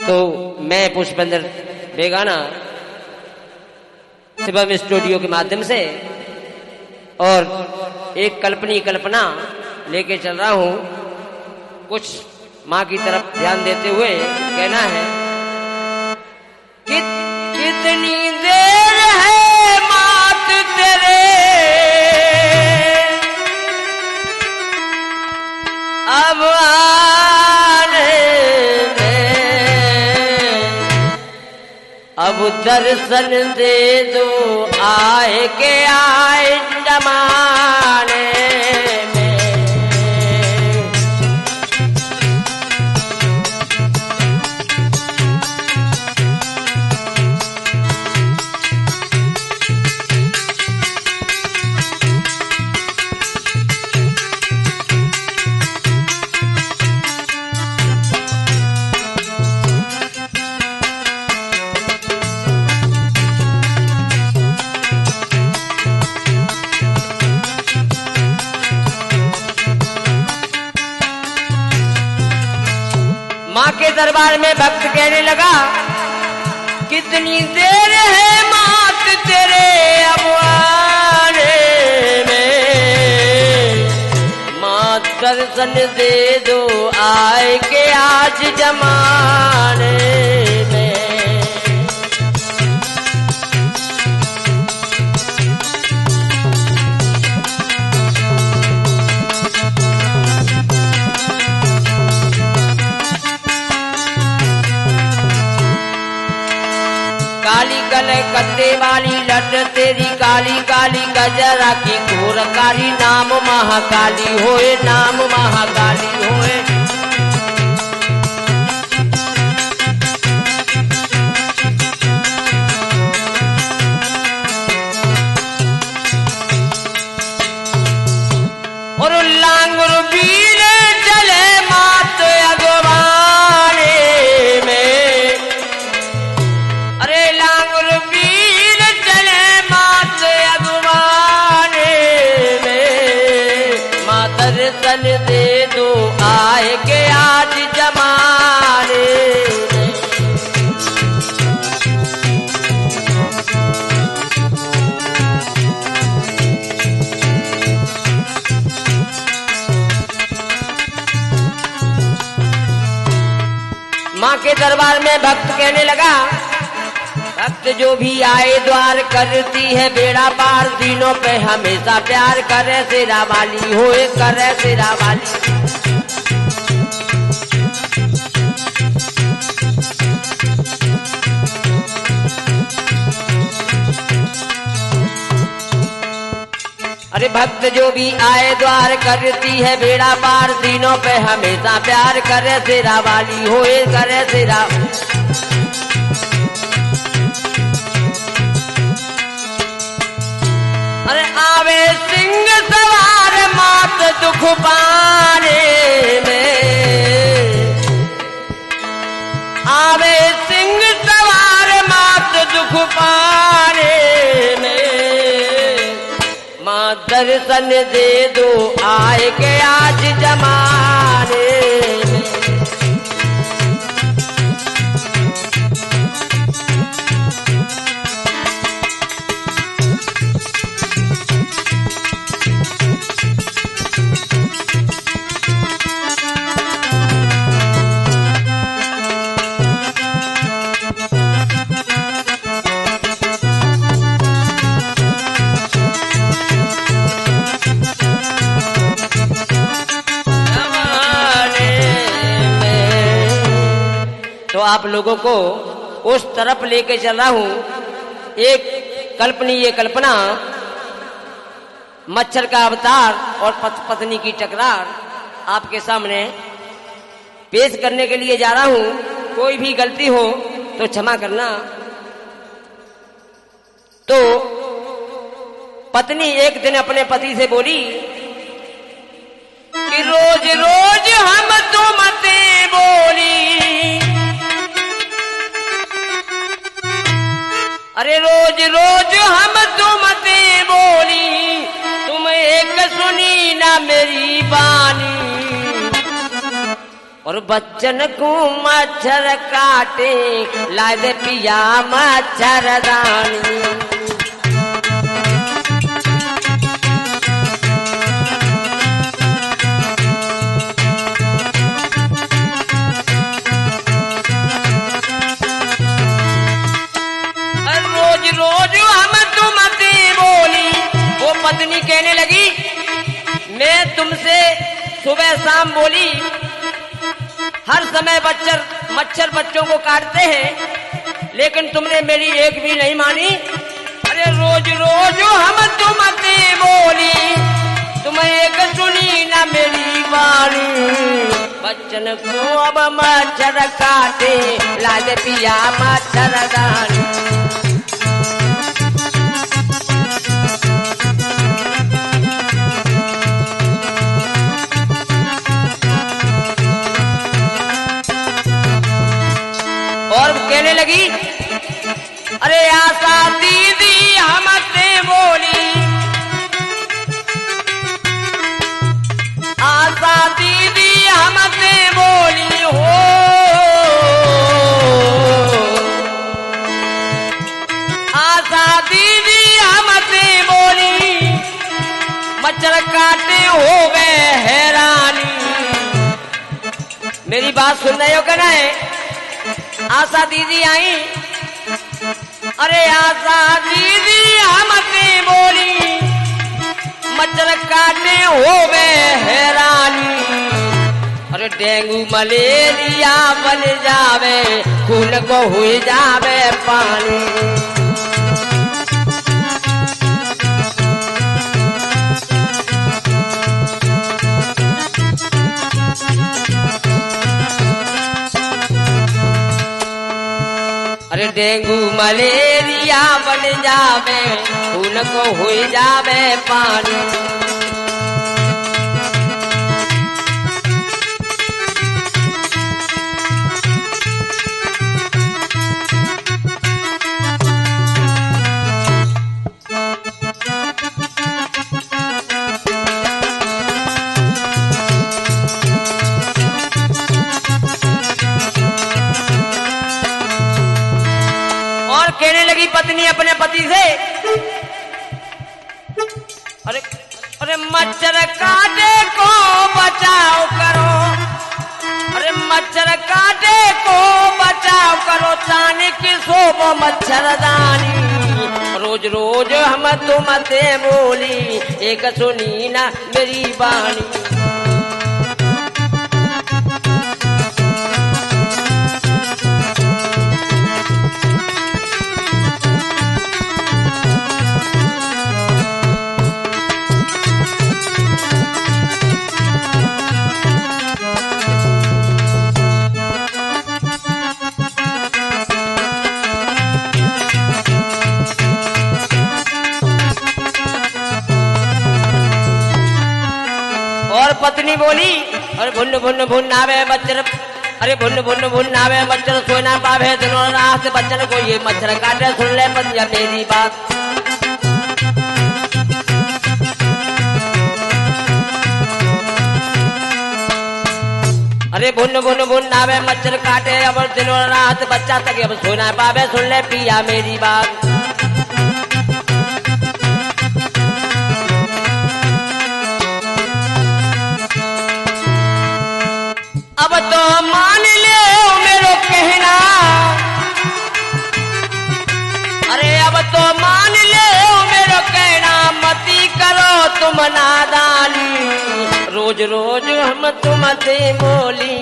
तो मैं पुष्पेंद्र बेगाना शिवम स्टूडियो के माध्यम से और एक कल्पनीय कल्पना लेके चल रहा हूं। कुछ माँ की तरफ ध्यान देते हुए कहना है कितनी देर है मात तेरे अब आने में, अब दर्शन दे दो आए के आए जमाने में। माँ के दरबार में भक्त कहने लगा कितनी देर है मात तेरे अब आने में, माँ दर्शन दे दो आए के आज जमाने में। काली कलकत्ते वाली लट तेरी काली काली गजरा की घोरकारी, नाम महाकाली होए नाम महाकाली होए। और लांगुर वीर चले मात अगवाने में, अरे लांगुर वीर चले मात अगवाने में, माँ दर्शन दे दो आए के आज जमाने में। माँ के दरबार में भक्त कहने लगा भक्त जो भी आए द्वार करती है बेड़ा पार, दिनों पे हमेशा प्यार करे शेरा वाली होए करे शेरा वाली। अरे भक्त जो भी आए द्वार करती है बेड़ा पार, दिनों पे हमेशा प्यार करे शेरा वाली होए करे शेरा। अरे आवे सिंह सवार मात दुख पाने में, आवे सिंह सवार मात दुख पाने में, माँ दर्शन दे दो आए के आज जमाने में। तो आप लोगों को उस तरफ लेके चल रहा हूं। एक कल्पनीय कल्पना, मच्छर का अवतार और पत्नी की टकरार आपके सामने पेश करने के लिए जा रहा हूं। कोई भी गलती हो तो क्षमा करना। तो पत्नी एक दिन अपने पति से बोली कि रोज रोज हम तुमते बोली, अरे रोज रोज हम तुमते बोली, तुम एक सुनी ना मेरी बानी। और बच्चन को मच्छर काटे ला दे पिया मच्छरदानी। रोज हम तुमसे बोली, वो पत्नी कहने लगी मैं तुमसे सुबह शाम बोली, हर समय मच्छर बच्चों को काटते हैं, लेकिन तुमने मेरी एक भी नहीं मानी। अरे रोज रोज हम तुमसे बोली, तुम एक सुनी ना मेरी बानी। बच्चन को अब मच्छर काटे ला दे पिया मच्छरदानी। और कहने लगी अरे आशा दीदी हमसे बोली, आशा दीदी हमसे बोली हो, आशा दीदी हमसे बोली, मच्छर काटे हो गए हैरानी। मेरी बात सुन रहे हो क्या? है आशा दीदी आई, अरे आशा दीदी हमसे बोली, मच्छर काटे हो गए हैरानी। अरे डेंगू मलेरिया बन जावे, खून को हुई जावे पानी। अरे डेंगू मलेरिया बन जावे, खून को हो जावे पानी। कहने लगी पत्नी अपने पति से, अरे अरे मच्छर काटे को बचाव करो, अरे मच्छर काटे को बचाव करो, चाने की शोभ मच्छरदानी। रोज रोज हम तुमसे बोली, एक सुनी ना मेरी बानी। और पत्नी बोली अरे भुन भुन भुन आवे मच्छर, अरे भुन भुन भुन आवे मच्छर, सोना पावे दिनों रात बच्चन को ये मच्छर काटे। सुन ले पतिया मेरी बात, अरे भुन भुन भुन आवे मच्छर काटे, अब दिनों रात बच्चा तक अब सोना पावे। सुन ले पिया मेरी बात, अब तो मान ले मेरो कहना, अरे अब तो मान ले मेरो कहना, मती करो तुम नादानी। रोज रोज हम तुमसे बोली,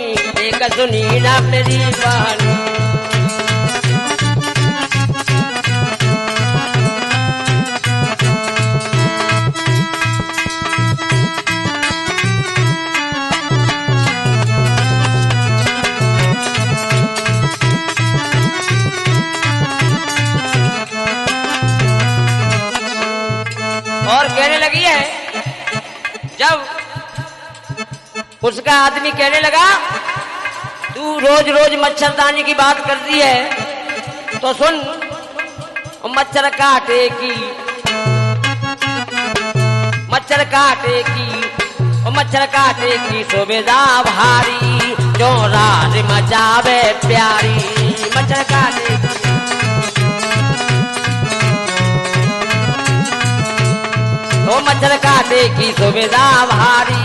एक सुनी ना मेरी बानी। और कहने लगी है, जब उसका आदमी कहने लगा तू रोज रोज मच्छरदानी की बात करती है, तो सुन मच्छर काटेगी, मच्छर काटेगी, मच्छर काटेगी सुबेदा भारी। चोरार मचावे प्यारी। मच्छर काटे तो मच्छर काटे की सुविधा भारी,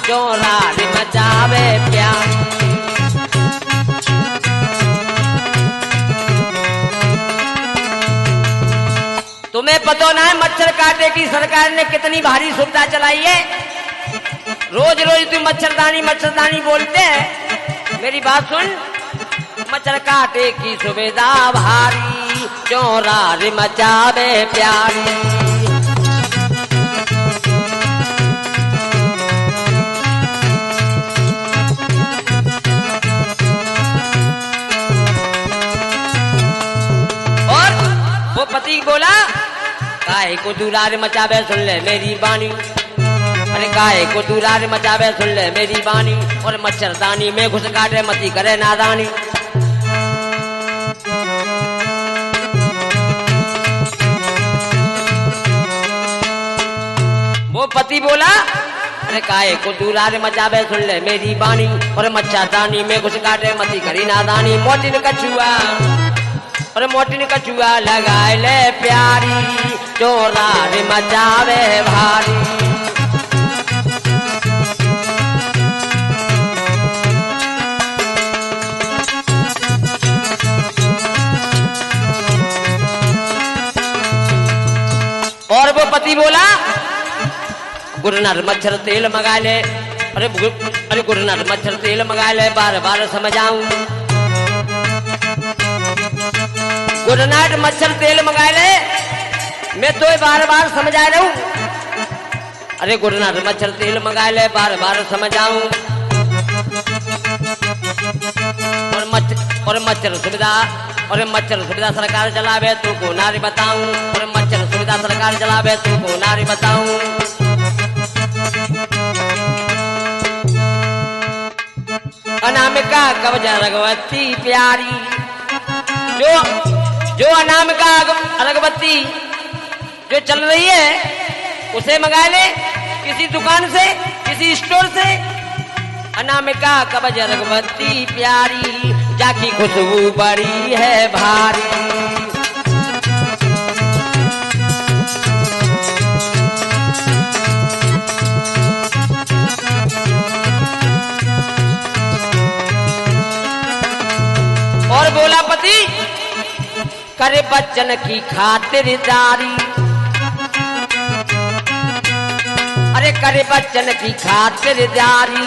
चोरार मचावे प्यारी। तुम्हें पता ना है मच्छर काटे की सरकार ने कितनी भारी सुविधा चलाई है। रोज रोज तुम मच्छरदानी मच्छरदानी बोलते हैं, मेरी बात सुन। मच्छर काटे की सुविधा भारी, चोरार मचावे प्यारी। और वो पति बोला, काहे को दुरार मचावे सुन ले मेरी बानी। अरे काहे को दुरार मचावे सुन ले मेरी बानी, और मच्छरदानी में घुस काटे मती करे नादानी। वो पति बोला, अरे काहे को दुरार मचावे सुन ले मेरी बानी, और मच्छरदानी में घुस काटे मती करी नादानी। मोटिन कछुआ और मोटिन कछुआ लगाए ले प्यारी, चोरार मचावे भारी। और वो पति बोला, गुरनर मच्छर तेल मंगा ले। अरे गुरनर मच्छर तेल मंगा ले, बार बार समझाऊं। गुरनाट मच्छर तेल मंगा ले, मैं तो बार बार समझा रहा हूं। अरे गुरनाट मच्छर तेल मंगा ले, बार बार समझाऊं। और मच्छर सुविधा सरकार चलावे तू को नारी बताऊं। और मच्छर सुविधा सरकार चलावे तू को नारी बताऊं। अनामिका कवच रघुवती प्यारी, जो अनामिका रघुवती जो चल रही है उसे मंगा ले किसी दुकान से, किसी स्टोर से। अनामिका कवच रघुवती प्यारी, जाकी खुशबू बड़ी है भारी। और बोला पति, करे बच्चन की खातिरदारी। अरे करे बच्चन की खातिरदारी,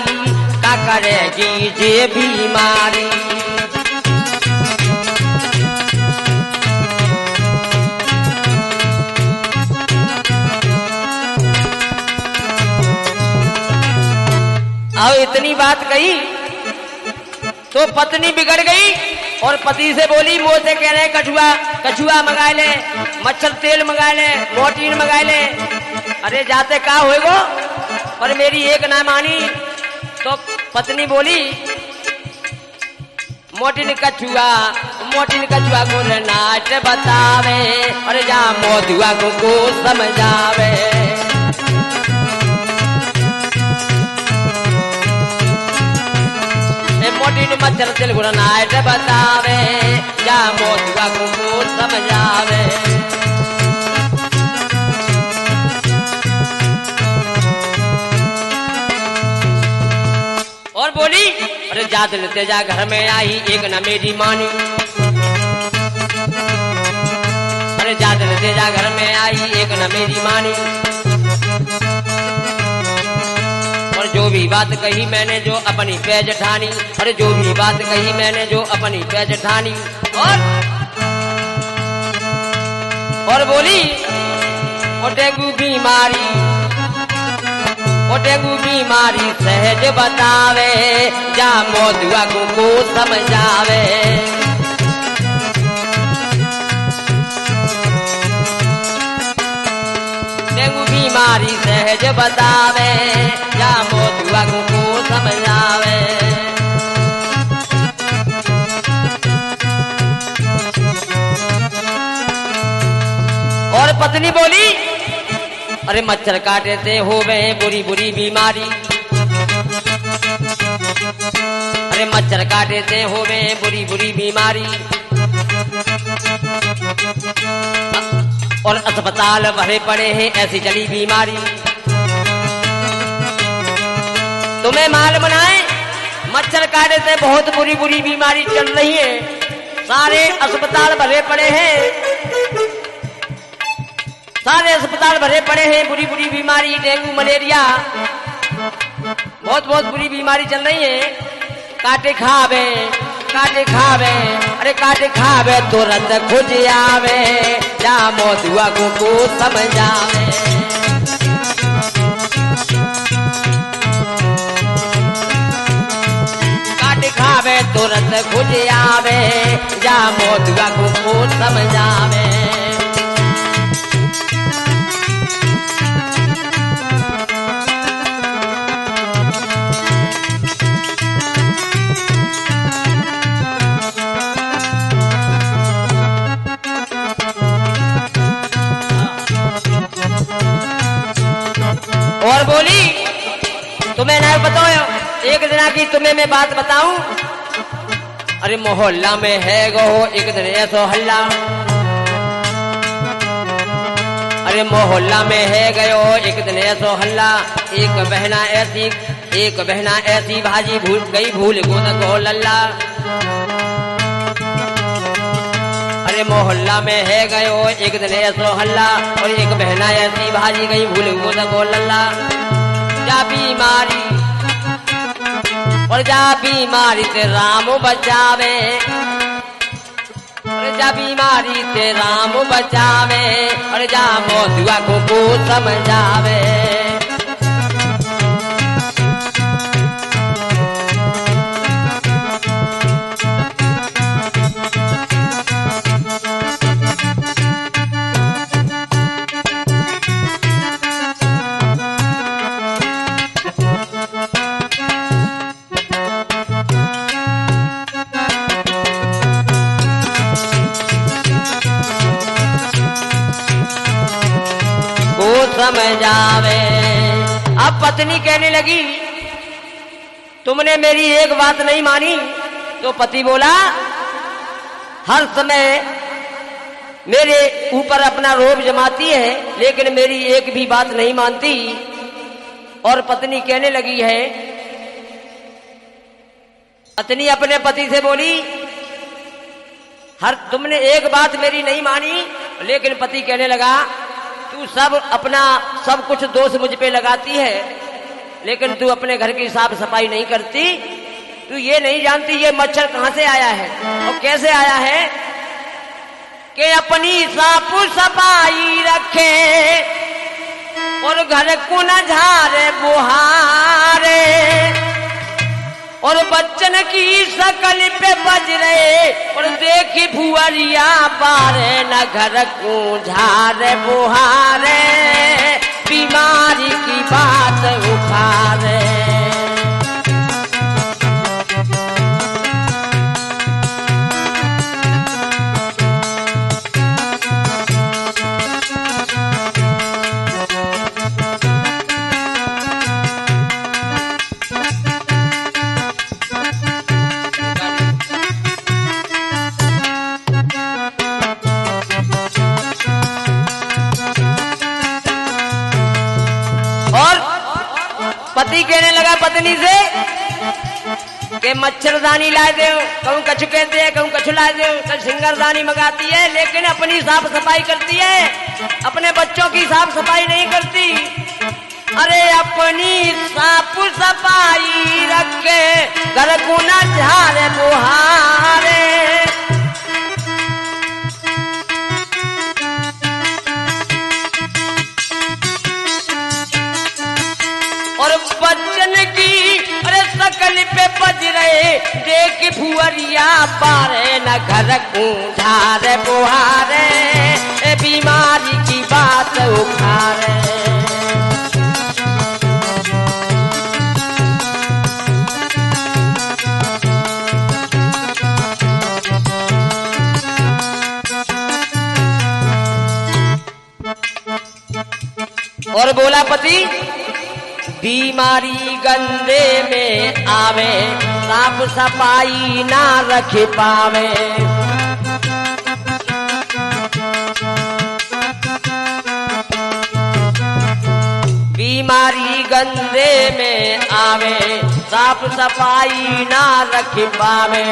का करेगी ये बीमारी। अब इतनी बात कही तो पत्नी बिगड़ गई और पति से बोली, मुंह से कह रहे कछुआ मंगा ले, मच्छर तेल मंगा ले, मोटीन मंगा ले। अरे जाते का होएगो, पर मेरी एक ना मानी। तो पत्नी बोली, मोटिन कछुआ गुरनाट बतावे, और जा मोदुआ को समझावे। मोटिन मच्छर तेल गुरनाट बतावे, जा मोदुआ को समझावे। और बोली, अरे जा दिल तेजा घर में आई एक न मेरी मानी। अरे जा दिल तेजा घर में आई एक न मेरी मानी। और जो भी बात कही मैंने जो अपनी पैज ठानी। अरे जो भी बात कही मैंने जो अपनी पैज ठानी। और बोली, और डेंगू बीमारी सहज बतावे, जा मोदुआ को समझावे। डेंगू बीमारी सहज बतावे, जा मोदुआ को समझावे। और पत्नी बोली, अरे मच्छर काटे से होवे बुरी बुरी बीमारी। अरे मच्छर काटे से होवे बुरी बुरी बीमारी, और अस्पताल भरे पड़े हैं ऐसी चली बीमारी। तुम्हें मालूम है मच्छर काटे से बहुत बुरी बुरी बीमारी चल रही है, सारे अस्पताल भरे पड़े हैं, सारे अस्पताल भरे पड़े हैं, बुरी बुरी बीमारी, डेंगू मलेरिया, बहुत बहुत बुरी बीमारी चल रही है। काटे खावे, काटे खावे, अरे काटे खावे तुरंत खुज आवे, जा मोदुआ को समझावे। काटे खावे तुरंत खुज आवे, जा मोदुआ को समझावे। और बोली तुम्हें नहीं बताओ, एक दिन की तुम्हें मैं बात बताऊं। अरे मोहल्ला में है गो एक दिन ऐसो हल्ला, अरे मोहल्ला में है गयो एक दिन ऐसो हल्ला। एक बहना ऐसी भाजी भूल गई, भूल गो लल्ला। अरे मोहल्ला में है गयो एक दिन ऐसो हल्ला, और एक बहना ऐसी भाजी गई भूल गो लल्ला। जा बीमारी, और जा बीमारी से राम बचावे, और जा बीमारी से राम बचावे, और जा मोदुआ को समझावे। समझावे। अब पत्नी कहने लगी तुमने मेरी एक बात नहीं मानी। तो पति बोला हर समय मेरे ऊपर अपना रोब जमाती है, लेकिन मेरी एक भी बात नहीं मानती। और पत्नी कहने लगी है, पत्नी अपने पति से बोली तुमने एक बात मेरी नहीं मानी। लेकिन पति कहने लगा तू सब कुछ दोष मुझ पे लगाती है, लेकिन तू अपने घर की साफ सफाई नहीं करती। तू ये नहीं जानती ये मच्छर कहां से आया है और कैसे आया है कि अपनी साफ सफाई रखे और घर को न झारे बुहारे, और बच्चन की शकल पे बज रहे और देखी भुअरिया बारे, न घर को झारे बुहारे, बीमारी की बात उखारे। पति कहने लगा पत्नी से कि मच्छरदानी ला दे, कहूँ कछु कहते हैं, कहूँ कछु ला दे, कल सिंगरदानी मंगाती है, लेकिन अपनी साफ सफाई करती है, अपने बच्चों की साफ सफाई नहीं करती। अरे अपनी साफ सफाई रखे घर को न झारे बुहारे, और बच्चन की अरे शकल पे बज रहे देख भुअरिया बारे, न घर को झारे बुहारे, बीमारी की बात उखारे। और बोला पति बीमारी गंदे में आवे, साफ सफाई ना रख पावे। बीमारी गंदे में आवे, साफ सफाई ना रख पावे।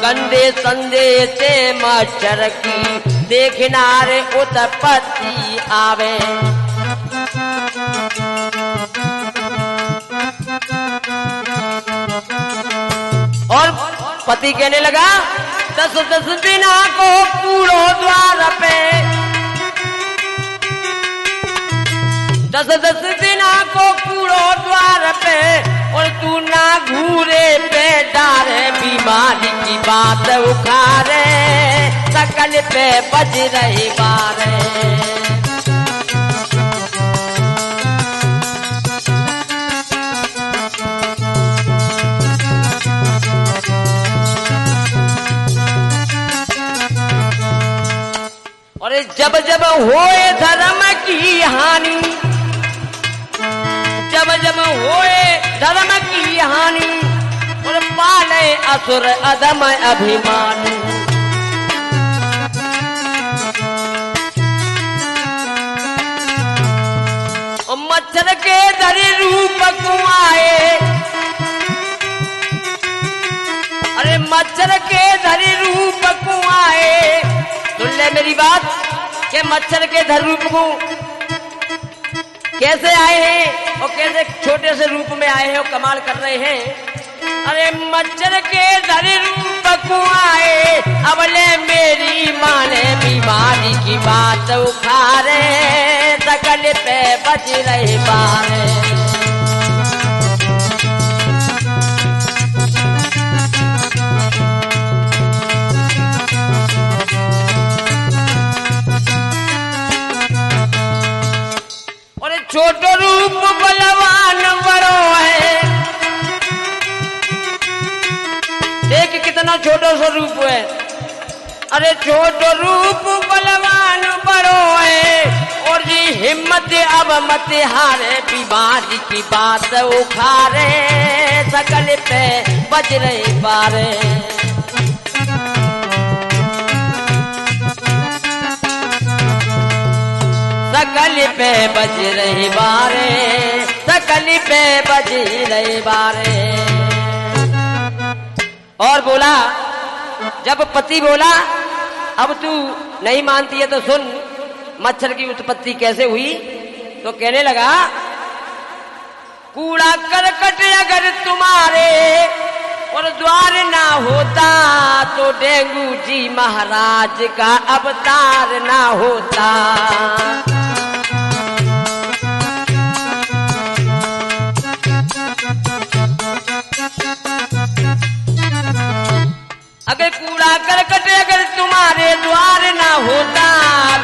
गंदे संदे से मच्छर की देखनारे उत्पत्ति आवे। और पति कहने लगा 10-10 दिना को कूड़ो द्वार पे, 10-10 दिना को कूड़ो द्वार पे, और तू ना घूरे पे डारे। बीमारी की बात उखारे, सकल पे बज रही बारे। और जब जब होए धर्म की हानि, जब जब होए धर्म की हानि, और पाले असुर अधम अभिमानी। और मच्छर के धरी रूप को आए, अरे मच्छर के धरी रूप को आए। सुन ले मेरी बात कि मच्छर के धरी रूप को कैसे आए हैं और कैसे छोटे से रूप में आए हैं और कमाल कर रहे हैं। अरे मच्छर के धरी रूप को आए, अब ले मेरी माँ ने बीमारी की बात उखारे, सकल पे बच रहे बारे। छोटो रूप बलवान बड़ो है, देख कितना छोटो सा रूप है। अरे छोटो रूप बलवान बड़ो है, और जी हिम्मत अब मत हारे। बीमारी की बात उखारे, सकल पे बज रही बारे। सकल पे बज रही बारे, सकल पे बज रही बारे। और बोला, जब पति बोला अब तू नहीं मानती है तो सुन मच्छर की उत्पत्ति कैसे हुई। तो कहने लगा कूड़ा करकट अगर तुम्हारे और द्वार ना होता, तो डेंगू जी महाराज का अवतार ना होता। अगर कूड़ा करकट अगर तुम्हारे द्वार ना होता,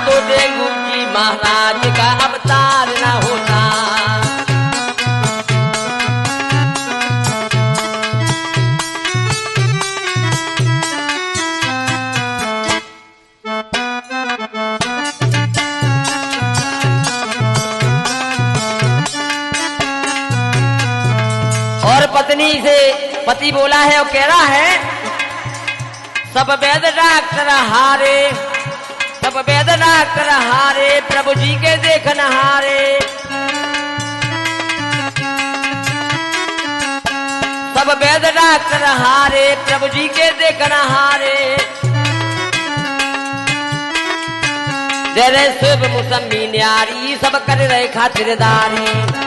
तो डेंगू जी महाराज का अवतार ना होता। और पत्नी से पति बोला है और कह रहा है सब वेद डॉक्टर हारे, सब वेद डॉक्टर हारे, प्रभु जी के देखन हारे। सब वेद डॉक्टर हारे, प्रभु जी के देखन हारे। जरे शुभ मुसम्मी न्यारी, सब कर रहे खातिरदारी।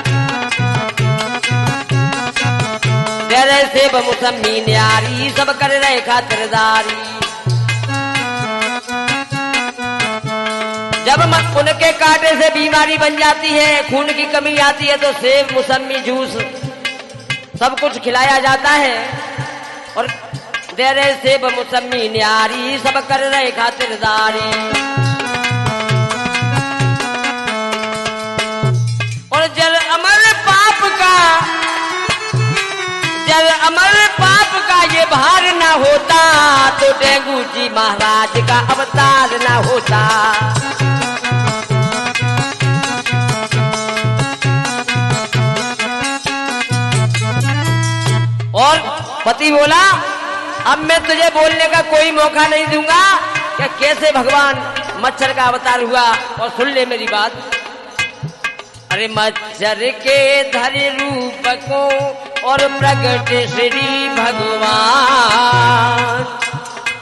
जरे सेब मुसम्मी न्यारी, सब कर रहे खातिरदारी। जब उनके कांटे से बीमारी बन जाती है, खून की कमी आती है, तो सेब मुसम्मी जूस सब कुछ खिलाया जाता है। और जरे सेब मुसम्मी न्यारी, सब कर रहे खातिरदारी। और जल अमर पाप का, जल अमर पाप का ये भार ना होता, तो डेंगू जी महाराज का अवतार ना होता। और पति बोला अब मैं तुझे बोलने का कोई मौका नहीं दूंगा कि कैसे भगवान मच्छर का अवतार हुआ, और सुन ले मेरी बात। अरे मच्छर के धरे रूप को और प्रगट श्री भगवान,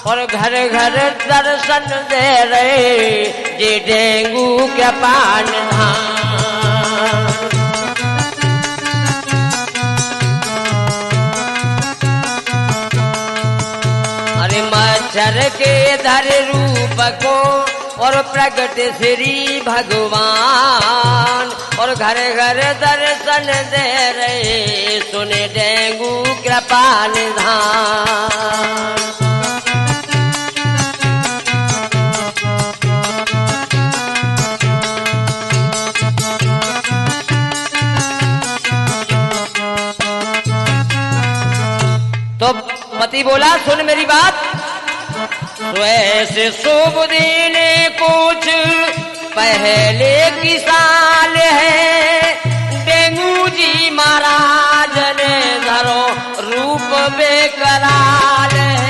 और घर घर दर्शन दे रहे जे डेंगू के पान धान। अरे मच्छर के धरे रूप को और प्रगट श्री भगवान, और घर घर दर्शन दे रहे सुने डेंगू कृपा निधान। तो पति बोला सुन मेरी बात, वैसे शुभ दिन कुछ पहले की साल है, डेंगू जी महाराज ने धरो रूप बेकरार है।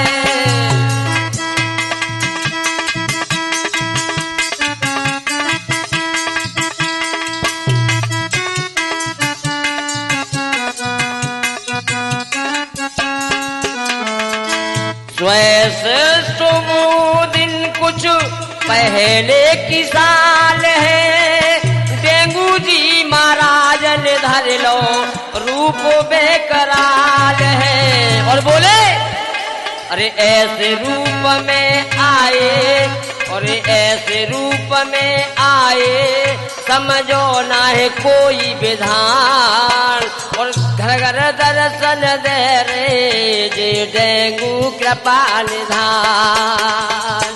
वैसे शुभ दिन कुछ पहले की साल है, डेंगू जी महाराज ने धर लो रूप बेकरार है। और बोले अरे ऐसे रूप में आए, और ऐसे रूप में आए समझो ना है कोई विधान, और घर घर दर्शन दे रे जे डेंगू कृपा निधान।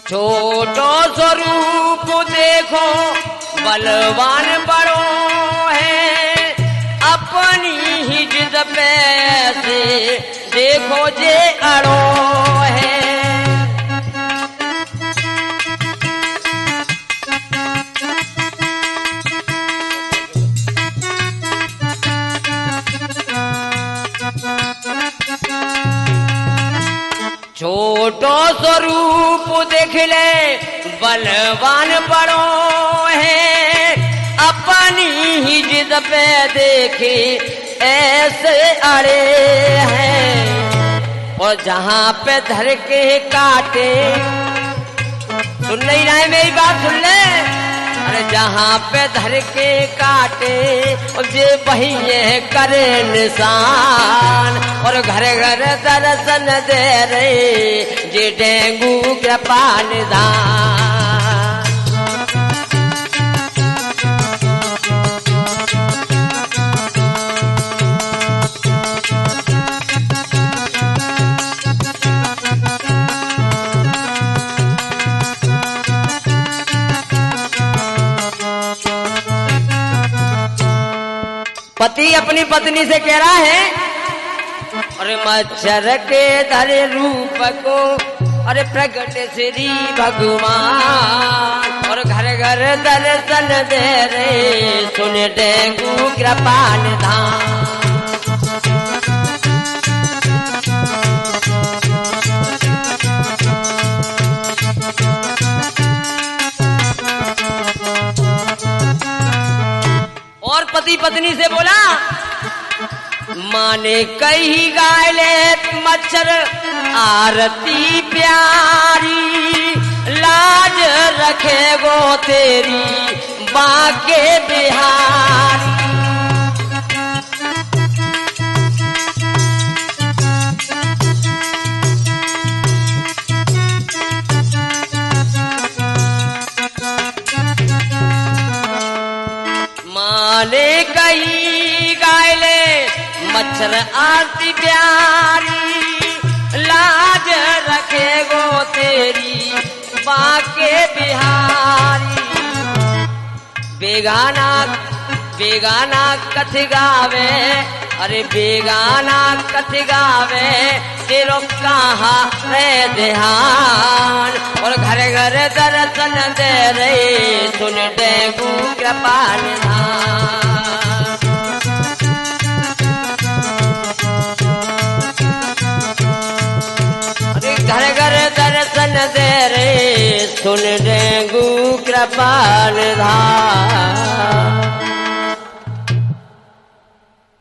छोटो स्वरूप देखो बलवान बड़ो है, अपनी ही जिद पे से देखो जे अड़ो है। छोटो स्वरूप देख ले बलवान बड़ो है, अपनी ही जिद पे देखे ऐसे अड़े हैं, और जहां पे धर के काटे सुन नहीं रहे मेरी बात सुन ले। अरे जहां पे धर के काटे जे वही ये करे निशान, और घर घर दर्शन दे रहे जे डेंगू कृपा निधान। पति अपनी पत्नी से कह रहा है अरे मच्छर के धरे रूप को अरे प्रगट श्री भगवान, और घर घर दर्शन दे रे सुन डेंगू कृपा निधान। और पति पत्नी से बोला माने कही गायले मच्छर आरती प्यारी, लाज रखे गो तेरी बाके बिहारी। माने कही गायले मच्छर आरती प्यारी, लाज रखे गो तेरी बाके बिहारी। बेगाना बेगाना कथ गावे, अरे बेगाना कथ गावे, तेरो कहाँ रे ध्यान। और घर घर दर्शन दे रे, सुन देगू कृपा निधान। अरे घर घर दर्शन दे रे, सुन देगू कृपा निधान।